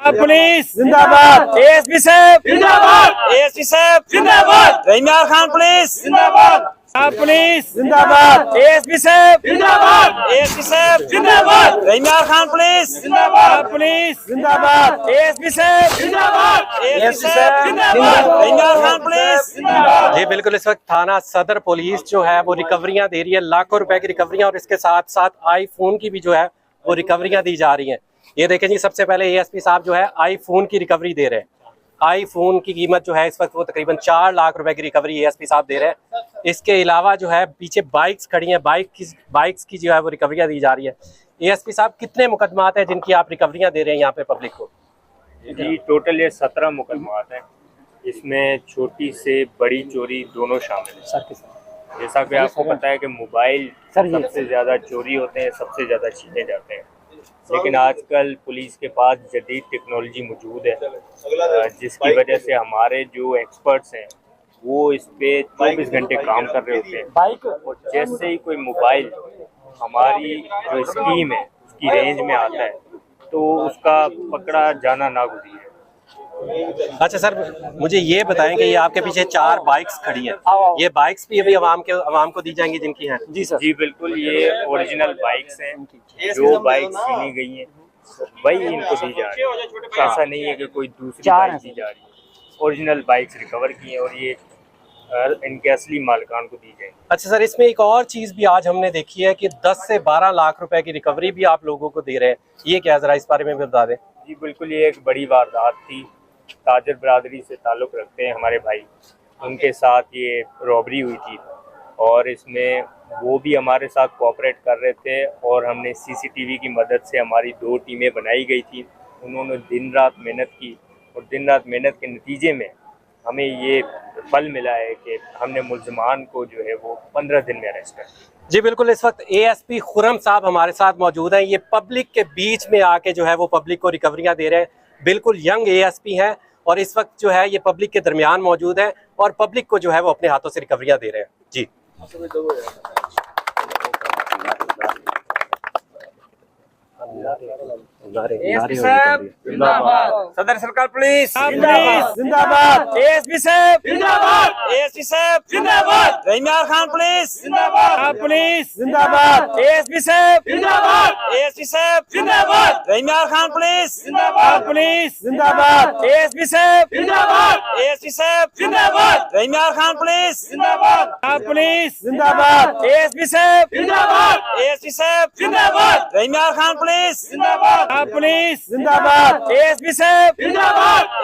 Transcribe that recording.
Police जिंदाबाद, ASP साहब जिंदाबाद, एएसपी साहब जिंदाबाद, इमरान खान पुलिस जिंदाबाद, पुलिस जिंदाबाद, एएसपी साहब जिंदाबाद, एएसपी साहब जिंदाबाद, इमरान खान पुलिस जिंदाबाद, पुलिस जिंदाबाद, एएसपी साहब जिंदाबाद, एएसपी साहब जिंदाबाद, इमरान खान पुलिस जिंदाबाद। जी बिल्कुल, इस वक्त थाना सदर पुलिस जो है वो रिकवरियां दे रही है, लाखों रुपए की रिकवरियां, और इसके साथ साथ आईफोन की भी जो है वो रिकवरियां दी जा रही हैं। ये देखें जी, सबसे पहले एएसपी साहब जो है आईफोन की रिकवरी दे रहे हैं। आईफोन की कीमत जो है इस वक्त वो तकरीबन 4 लाख रुपए की रिकवरी एएसपी साहब दे रहे हैं। इसके अलावा जो है पीछे बाइक्स खड़ी हैं, बाइक्स की जो है वो रिकवरियां दी जा रही है। एएसपी साहब, कितने मुकदमात हैं जिनकी आप रिकवरियां दे रहे हैं यहाँ पे पब्लिक को? जी टोटल ये 17 मुकदमात हैं। इसमें छोटी से बड़ी चोरी दोनों शामिल हैं। जैसा कि आपको पता है कि मोबाइल सबसे ज़्यादा चोरी होते हैं, सबसे ज़्यादा छीने जाते हैं, लेकिन आजकल पुलिस के पास जदीद टेक्नोलॉजी मौजूद है, जिसकी वजह से हमारे जो एक्सपर्ट्स हैं वो इस पे 24 घंटे काम कर रहे होते हैं। और जैसे ही कोई मोबाइल हमारी जो स्कीम है उसकी रेंज में आता है तो उसका पकड़ा जाना नागुज़ीर है। अच्छा सर, मुझे ये बताएं कि ये आपके पीछे 4 बाइक्स खड़ी हैं, ये बाइक्स भी अभी अवाम को दी जाएंगी जिनकी हैं? जी सर। जी बिल्कुल, ये ओरिजिनल बाइक्स हैं। जो बाइक छीनी गई हैं वही इनको दी जा रही है। ऐसा नहीं है कि कोई दूसरी बाइक दी जा रही है। ओरिजिनल बाइक्स रिकवर की हैं और ये इनके असली मालिकान को दी जाएगी। अच्छा सर, इसमें एक और चीज़ भी आज हमने देखी है कि 10 से 12 लाख रुपए की रिकवरी भी आप लोगों को दे रहे हैं, ये क्या, जरा इस बारे में भी बता दें। जी बिल्कुल, ये एक बड़ी वारदात थी। ताजर बरादरी से ताल्लुक़ रखते हैं हमारे भाई, उनके साथ ये रॉबरी हुई थी और इसमें वो भी हमारे साथ कोऑपरेट कर रहे थे और हमने सीसीटीवी की मदद से हमारी 2 टीमें बनाई गई थी। उन्होंने दिन रात मेहनत की और दिन रात मेहनत के नतीजे में हमें ये फल मिला है कि हमने मुल्ज़िमान को जो है वो 15 दिन में अरेस्ट कर। जी बिल्कुल, इस वक्त एएसपी खुर्रम साहब हमारे साथ मौजूद हैं। ये पब्लिक के बीच में आके जो है वो पब्लिक को रिकवरियां दे रहे हैं। बिल्कुल यंग एएसपी हैं और इस वक्त जो है ये पब्लिक के दरमियान मौजूद है और पब्लिक को जो है वो अपने हाथों से रिकवरियां दे रहे हैं। जी एएसपी साहब जिंदाबाद, सदर सरकार पुलिस जिंदाबाद, एएसपी साहब जिंदाबाद, एएसपी साहब जिंदाबाद, इमरान खान पुलिस जिंदाबाद, पुलिस जिंदाबाद, एएसपी साहब जिंदाबाद, एएसपी साहब जिंदाबाद, इमरान खान पुलिस जिंदाबाद, पुलिस जिंदाबाद, एएसपी साहब जिंदाबाद, एएसपी साहब जिंदाबाद, इमरान खान पुलिस जिंदाबाद, पुलिस जिंदाबाद, एएसपी साहब जिंदाबाद, एएसपी साहब जिंदाबाद, इमरान खान पुलिस जिंदाबाद, पुलिस जिंदाबाद, एएसपी साहब जिंदाबाद,